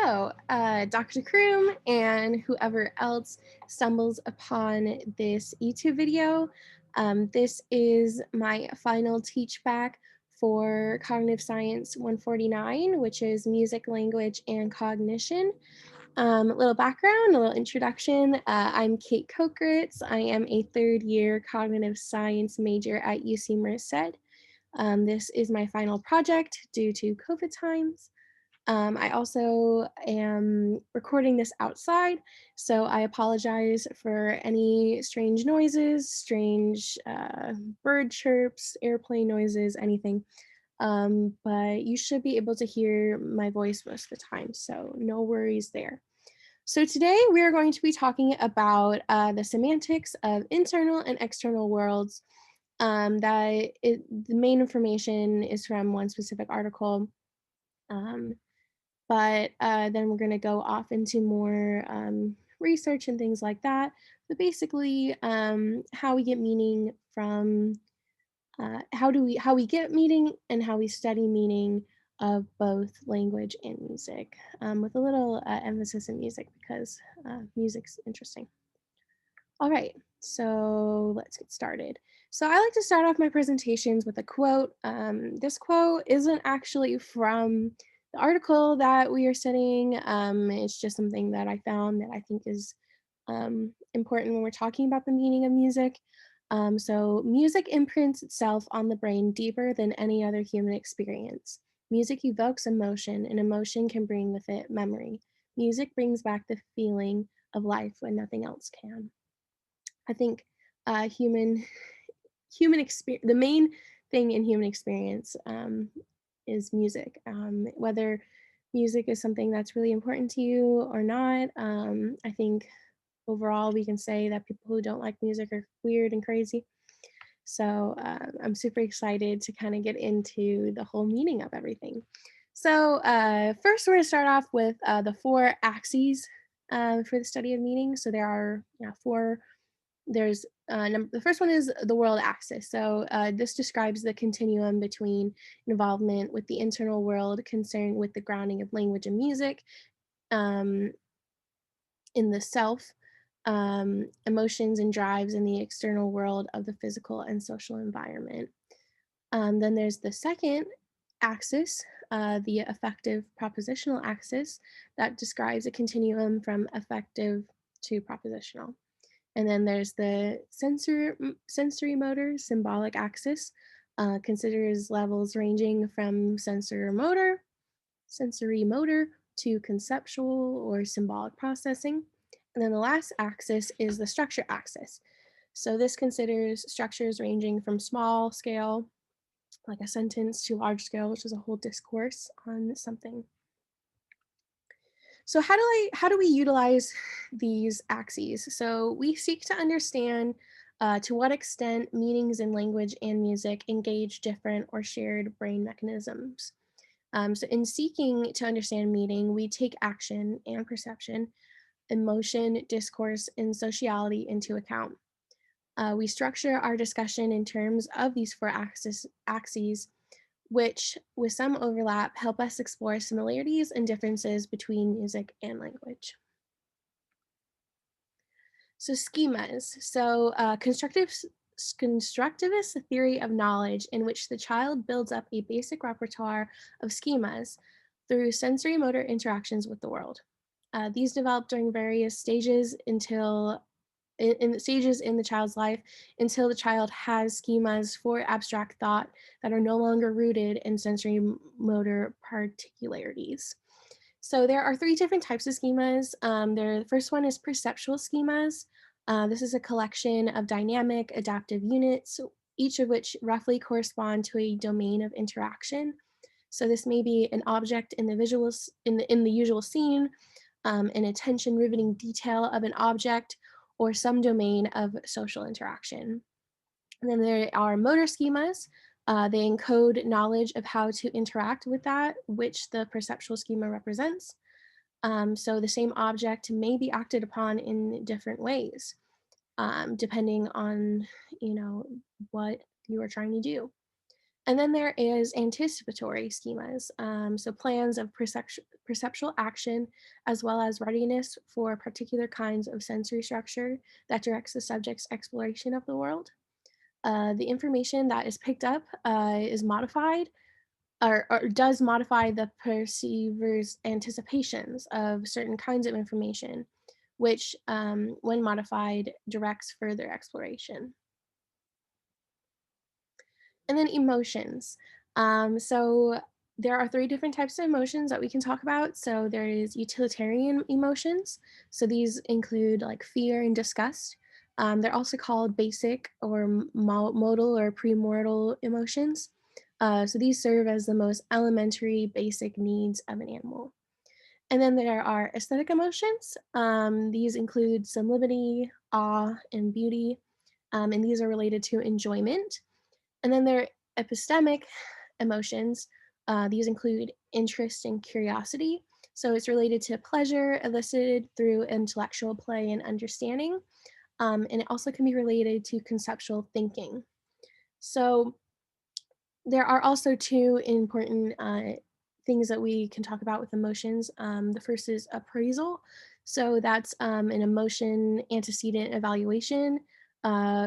Hello, Dr. Croom and whoever else stumbles upon this YouTube video. This is my final Teachback for Cognitive Science 149, which is music, language, and cognition. A little background, a little introduction. I'm Kate Koeckritz. I am a third year cognitive science major at UC Merced. This is my final project due to COVID times. I also am recording this outside, so I apologize for any strange noises, strange bird chirps, airplane noises, anything. But you should be able to hear my voice most of the time, so no worries there. So today we are going to be talking about the semantics of internal and external worlds. The main information is from one specific article. Um, but then we're going to go off into more research and things like that. But basically, how we get meaning from how we get meaning and how we study meaning of both language and music, with a little emphasis in music because music's interesting. All right, so let's get started. So I like to start off my presentations with a quote. This quote isn't actually from the article that we are studying. It's just something that I found that I think is important when we're talking about the meaning of music. So music imprints itself on the brain deeper than any other human experience. Music evokes emotion, and emotion can bring with it memory. Music brings back the feeling of life when nothing else can. I think human experience, the main thing in human experience is music. Whether music is something that's really important to you or not, I think overall we can say that people who don't like music are weird and crazy. So I'm super excited to kind of get into the whole meaning of everything. So first we're going to start off with the four axes for the study of meaning. So there are four. There's the first one is the world axis. So this describes the continuum between involvement with the internal world concerned with the grounding of language and music, um, in the self, emotions and drives in the external world of the physical and social environment. Then there's the second axis, the affective propositional axis, that describes a continuum from affective to propositional. And then there's the sensory motor symbolic axis, considers levels ranging from sensory motor to conceptual or symbolic processing. And then the last axis is the structure axis. So this considers structures ranging from small scale, like a sentence, to large scale, which is a whole discourse on something. So how do we utilize these axes? So we seek to understand to what extent meanings in language and music engage different or shared brain mechanisms. So in seeking to understand meaning, we take action and perception, emotion, discourse, and sociality into account. We structure our discussion in terms of these four axes, which, with some overlap, help us explore similarities and differences between music and language. So schemas. So constructivist theory of knowledge in which the child builds up a basic repertoire of schemas through sensory motor interactions with the world. These develop during various stages until in the stages in the child's life until the child has schemas for abstract thought that are no longer rooted in sensory motor particularities. So there are three different types of schemas. The first one is perceptual schemas. This is a collection of dynamic adaptive units, each of which roughly correspond to a domain of interaction. So this may be an object in the visuals in the usual scene, an attention riveting detail of an object, or some domain of social interaction. And then there are motor schemas. They encode knowledge of how to interact with that, which the perceptual schema represents. So the same object may be acted upon in different ways, depending on, what you are trying to do. And then there is anticipatory schemas, so plans of perceptual action, as well as readiness for particular kinds of sensory structure that directs the subject's exploration of the world. The information that is picked up is modified or does modify the perceiver's anticipations of certain kinds of information, which, when modified, directs further exploration. And then emotions. So there are three different types of emotions that we can talk about. So there is utilitarian emotions. So these include like fear and disgust. They're also called basic or modal or premortal emotions. So these serve as the most elementary basic needs of an animal. And then there are aesthetic emotions. These include sublimity, awe, and beauty. And these are related to enjoyment. And then there are epistemic emotions. These include interest and curiosity. So it's related to pleasure elicited through intellectual play and understanding. And it also can be related to conceptual thinking. So there are also two important things that we can talk about with emotions. The first is appraisal. So that's an emotion antecedent evaluation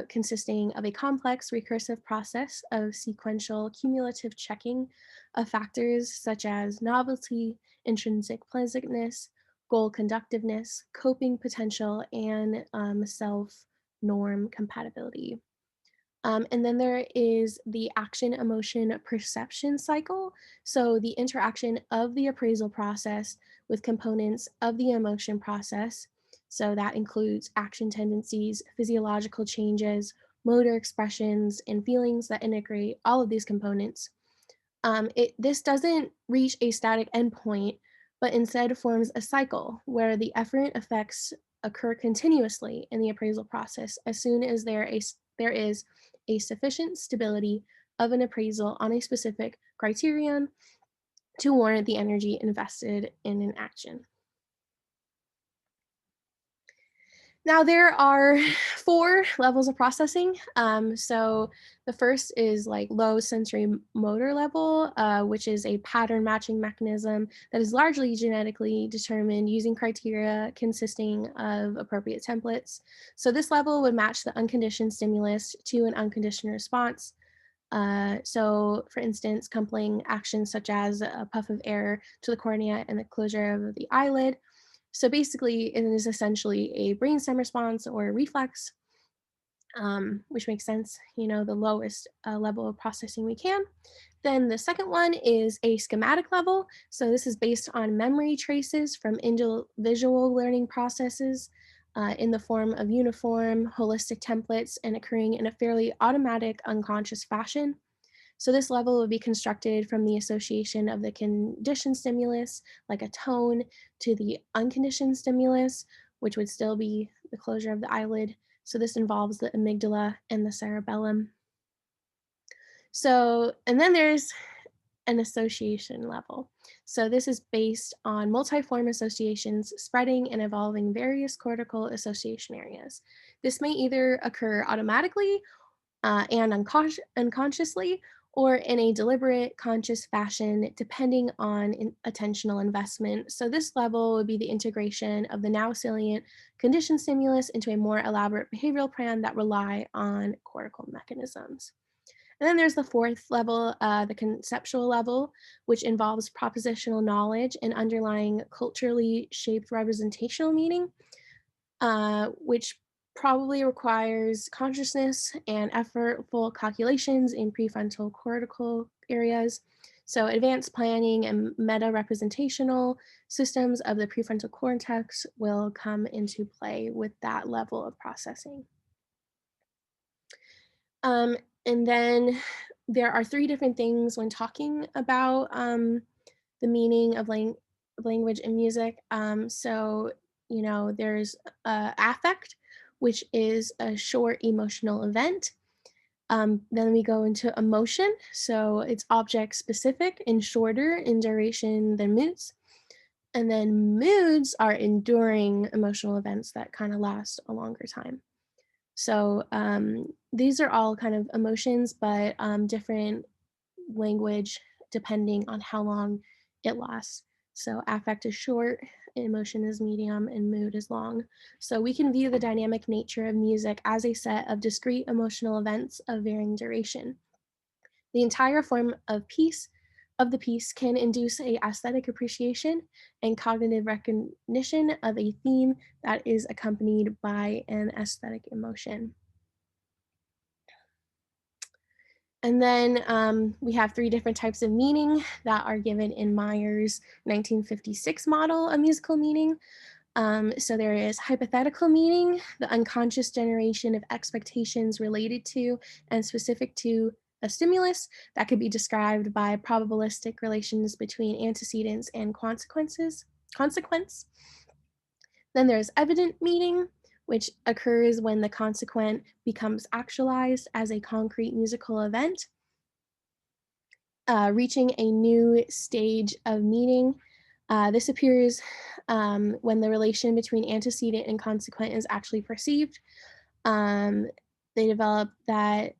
consisting of a complex recursive process of sequential cumulative checking of factors such as novelty, intrinsic pleasantness, goal conductiveness, coping potential, and self norm compatibility. And then there is the action emotion perception cycle. So the interaction of the appraisal process with components of the emotion process. So that includes action tendencies, physiological changes, motor expressions, and feelings that integrate all of these components. This doesn't reach a static endpoint, but instead forms a cycle where the efferent effects occur continuously in the appraisal process as soon as there is a sufficient stability of an appraisal on a specific criterion to warrant the energy invested in an action. Now, there are four levels of processing. So the first is like low sensory motor level, which is a pattern matching mechanism that is largely genetically determined using criteria consisting of appropriate templates. So this level would match the unconditioned stimulus to an unconditioned response. So, for instance, coupling actions such as a puff of air to the cornea and the closure of the eyelid. So basically, it is essentially a brainstem response or a reflex, which makes sense, the lowest level of processing we can. Then the second one is a schematic level. So this is based on memory traces from individual learning processes in the form of uniform, holistic templates and occurring in a fairly automatic, unconscious fashion. So this level would be constructed from the association of the conditioned stimulus, like a tone, to the unconditioned stimulus, which would still be the closure of the eyelid. So this involves the amygdala and the cerebellum. So, and then there's an association level. So this is based on multiform associations spreading and evolving various cortical association areas. This may either occur automatically and unconsciously, or in a deliberate, conscious fashion, depending on attentional investment. So, this level would be the integration of the now salient conditioned stimulus into a more elaborate behavioral plan that rely on cortical mechanisms. And then there's the fourth level, the conceptual level, which involves propositional knowledge and underlying culturally shaped representational meaning, which probably requires consciousness and effortful calculations in prefrontal cortical areas. So, advanced planning and meta representational systems of the prefrontal cortex will come into play with that level of processing. Um, and then there are three different things when talking about the meaning of language and music. So, there's affect, which is a short emotional event. Then we go into emotion. So it's object specific and shorter in duration than moods. And then moods are enduring emotional events that kind of last a longer time. So these are all kind of emotions, but different language depending on how long it lasts. So affect is short, emotion is medium, and mood is long. So we can view the dynamic nature of music as a set of discrete emotional events of varying duration. The entire form of the piece can induce a aesthetic appreciation and cognitive recognition of a theme that is accompanied by an aesthetic emotion. And then we have three different types of meaning that are given in Meyer's 1956 model of musical meaning. So there is hypothetical meaning, the unconscious generation of expectations related to and specific to a stimulus that could be described by probabilistic relations between antecedents and consequence. Then there's evident meaning, which occurs when the consequent becomes actualized as a concrete musical event, reaching a new stage of meaning. This appears when the relation between antecedent and consequent is actually perceived. Um, they developed that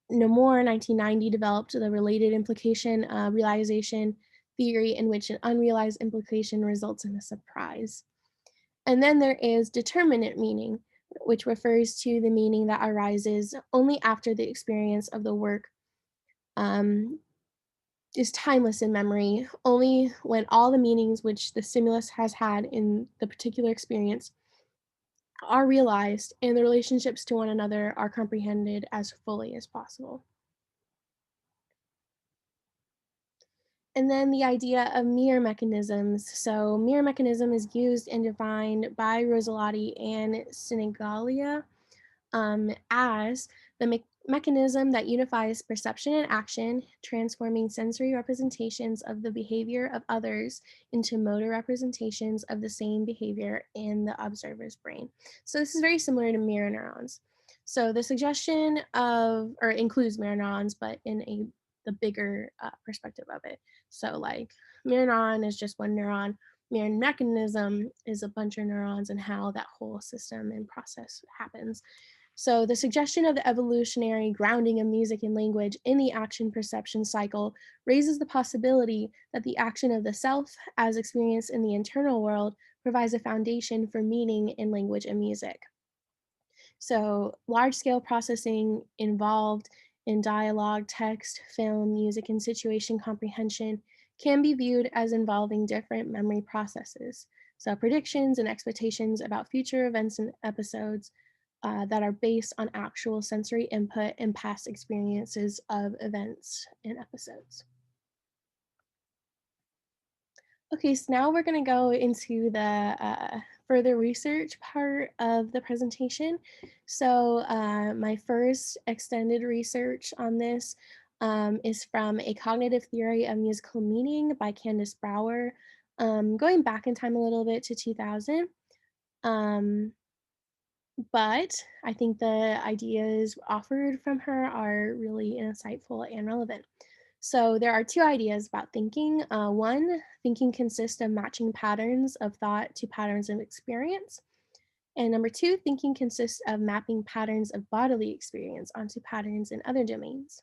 no more 1990 developed the related implication realization theory, in which an unrealized implication results in a surprise. And then there is determinate meaning, which refers to the meaning that arises only after the experience of the work um, is timeless in memory, only when all the meanings which the stimulus has had in the particular experience are realized and the relationships to one another are comprehended as fully as possible. And then the idea of mirror mechanisms. So mirror mechanism is used and defined by Rosalotti and Sinigalia as the mechanism that unifies perception and action, transforming sensory representations of the behavior of others into motor representations of the same behavior in the observer's brain. So this is very similar to mirror neurons. So the suggestion of, or includes mirror neurons, but in the bigger perspective of it. So like mirror neuron is just one neuron. Mirror mechanism is a bunch of neurons and how that whole system and process happens. So the suggestion of the evolutionary grounding of music and language in the action perception cycle raises the possibility that the action of the self, as experienced in the internal world, provides a foundation for meaning in language and music. So large-scale processing involved in dialogue, text, film, music, and situation comprehension can be viewed as involving different memory processes. So predictions and expectations about future events and episodes that are based on actual sensory input and past experiences of events and episodes. Okay, so now we're going to go into the further research part of the presentation. So my first extended research on this is from A Cognitive Theory of Musical Meaning by Candace Brower, going back in time a little bit to 2000. But I think the ideas offered from her are really insightful and relevant. So there are two ideas about thinking. One, thinking consists of matching patterns of thought to patterns of experience. And number two, thinking consists of mapping patterns of bodily experience onto patterns in other domains.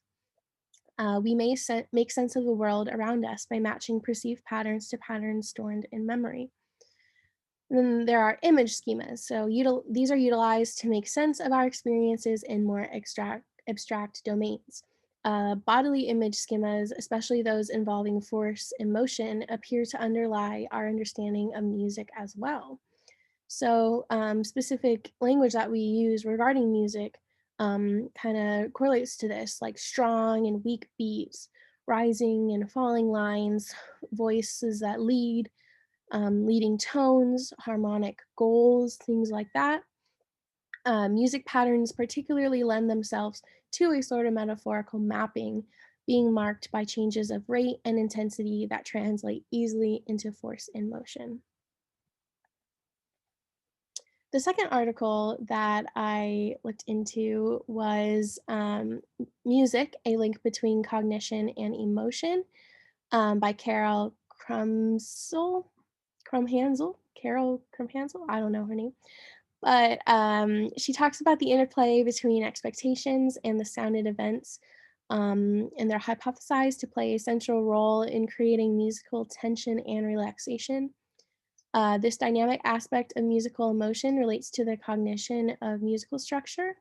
We may make sense of the world around us by matching perceived patterns to patterns stored in memory. And then there are image schemas. So these are utilized to make sense of our experiences in more abstract domains. Bodily image schemas, especially those involving force and motion, appear to underlie our understanding of music as well. So specific language that we use regarding music kind of correlates to this, like strong and weak beats, rising and falling lines, voices that lead, leading tones, harmonic goals, things like that. Music patterns particularly lend themselves to a sort of metaphorical mapping, being marked by changes of rate and intensity that translate easily into force and motion. The second article that I looked into was Music, A Link Between Cognition and Emotion by Carol Krumhansel. Carol Krumhansel, I don't know her name. But she talks about the interplay between expectations and the sounded events and they're hypothesized to play a central role in creating musical tension and relaxation. This dynamic aspect of musical emotion relates to the cognition of musical structure.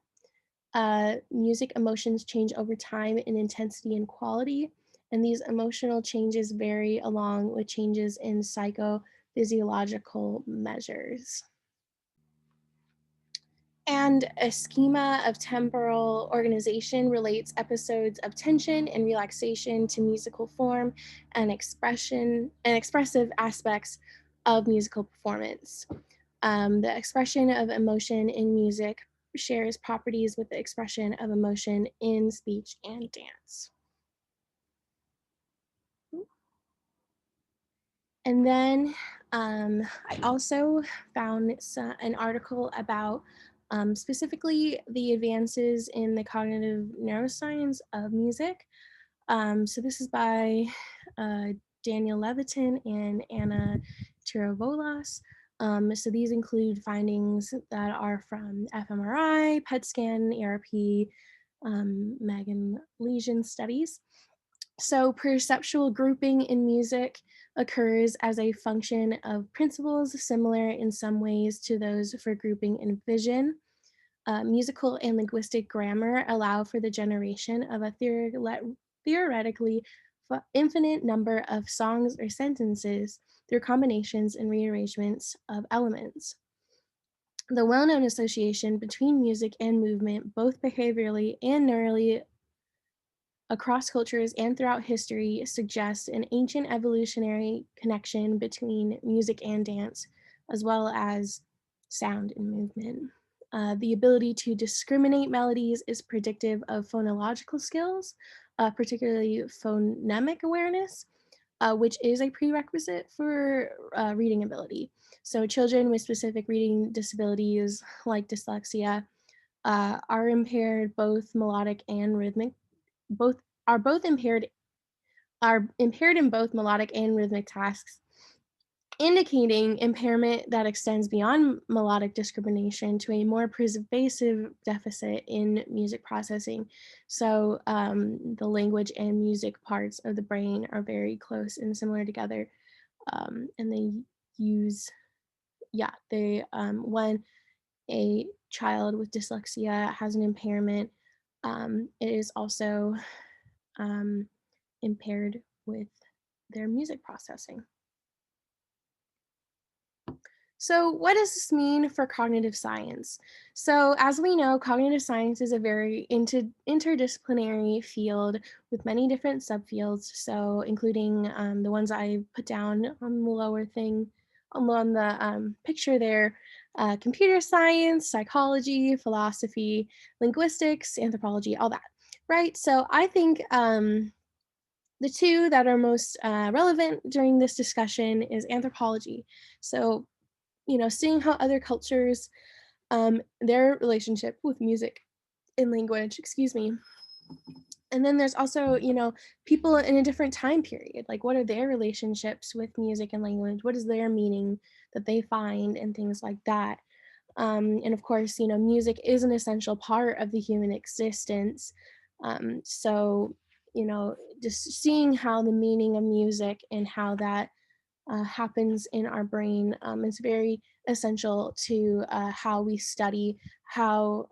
Music emotions change over time in intensity and quality, and these emotional changes vary along with changes in psychophysiological measures. And a schema of temporal organization relates episodes of tension and relaxation to musical form and expression and expressive aspects of musical performance. The expression of emotion in music shares properties with the expression of emotion in speech and dance. And then I also found an article about specifically the advances in the cognitive neuroscience of music. So this is by uh, Daniel Levitin and Anna Tirovolas. So these include findings that are from fMRI, PET scan, ERP, Megan lesion studies. So perceptual grouping in music occurs as a function of principles similar in some ways to those for grouping in vision. Musical and linguistic grammar allow for the generation of a theoretically infinite number of songs or sentences through combinations and rearrangements of elements. The well-known association between music and movement, both behaviorally and neurally across cultures and throughout history, suggests an ancient evolutionary connection between music and dance, as well as sound and movement. The ability to discriminate melodies is predictive of phonological skills, particularly phonemic awareness, which is a prerequisite for reading ability. So, children with specific reading disabilities like dyslexia are impaired both melodic and rhythmic both both impaired in both melodic and rhythmic tasks, indicating impairment that extends beyond melodic discrimination to a more pervasive deficit in music processing. So the language and music parts of the brain are very close and similar together, and they use when a child with dyslexia has an impairment, it is also um, impaired with their music processing. So, what does this mean for cognitive science? So, as we know, cognitive science is a very interdisciplinary field with many different subfields. So, including the ones I put down on the lower thing, on the picture there, computer science, psychology, philosophy, linguistics, anthropology, all that, right? So, I think the two that are most relevant during this discussion is anthropology. So, seeing how other cultures, their relationship with music and language, excuse me. And then there's also, people in a different time period. Like, what are their relationships with music and language? What is their meaning that they find and things like that? And of course, music is an essential part of the human existence. So, just seeing how the meaning of music and how that happens in our brain is very essential to how we study, how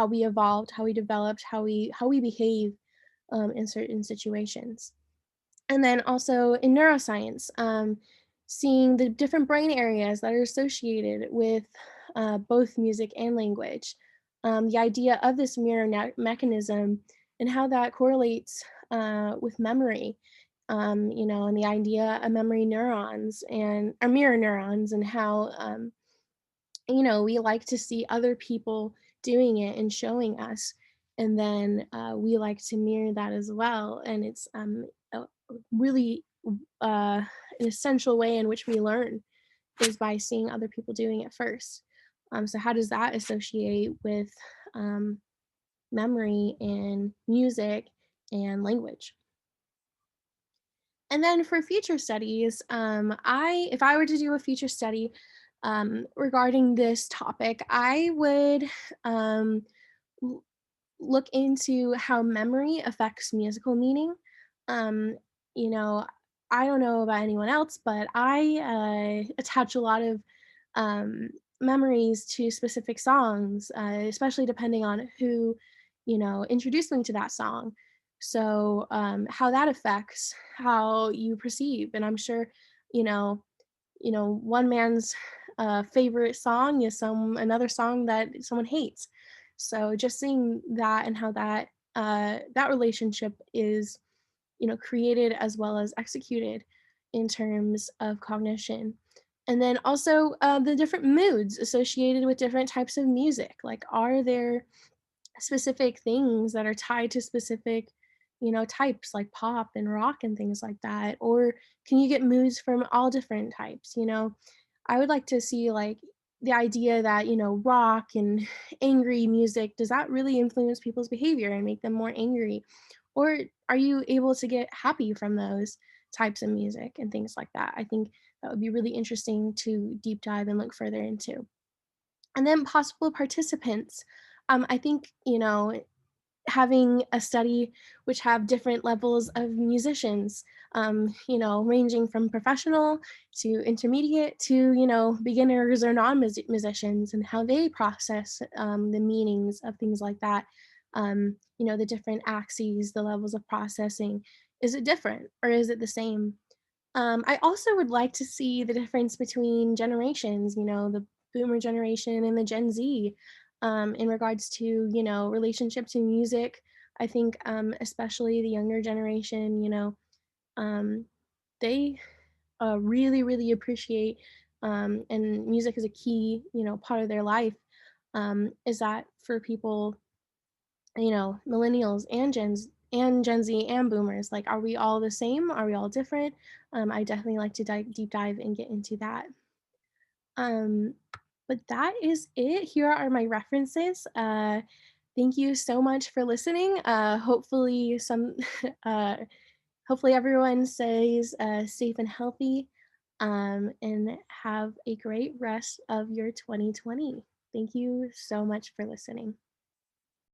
we evolved, how we developed, how we behave in certain situations. And then also in neuroscience, seeing the different brain areas that are associated with both music and language, the idea of this mirror mechanism and how that correlates with memory, and the idea of memory neurons and or mirror neurons and how, we like to see other people doing it and showing us. And then we like to mirror that as well. And it's a really an essential way in which we learn is by seeing other people doing it first. So how does that associate with um, memory and music and language? And then for future studies, if I were to do a future study regarding this topic, I would look into how memory affects musical meaning. Um, you know, I don't know about anyone else, but I attach a lot of um, memories to specific songs, especially depending on who, introduced me to that song. So, how that affects how you perceive, and I'm sure, you know, one man's favorite song is another song that someone hates. So just seeing that and how that relationship is, created as well as executed in terms of cognition. And then also the different moods associated with different types of music. Like, are there specific things that are tied to specific, types like pop and rock and things like that? Or can you get moods from all different types? I would like to see, like, the idea that, rock and angry music, does that really influence people's behavior and make them more angry? Or are you able to get happy from those types of music and things like that? I think that would be really interesting to deep dive and look further into. And then possible participants. I think, having a study which have different levels of musicians, ranging from professional to intermediate to, beginners or non-musicians, and how they process the meanings of things like that. The different axes, the levels of processing. Is it different or is it the same? I also would like to see the difference between generations, the boomer generation and the Gen Z, in regards to, relationship to music. I think, especially the younger generation, um, they really, really appreciate, and music is a key, part of their life. Is that for people, millennials and Gen Z and boomers, like, are we all the same? Are we all different? I definitely like to deep dive and get into that. Um, but that is it. Here are my references. Thank you so much for listening. Uh, hopefully everyone stays safe and healthy, and have a great rest of your 2020. Thank you so much for listening.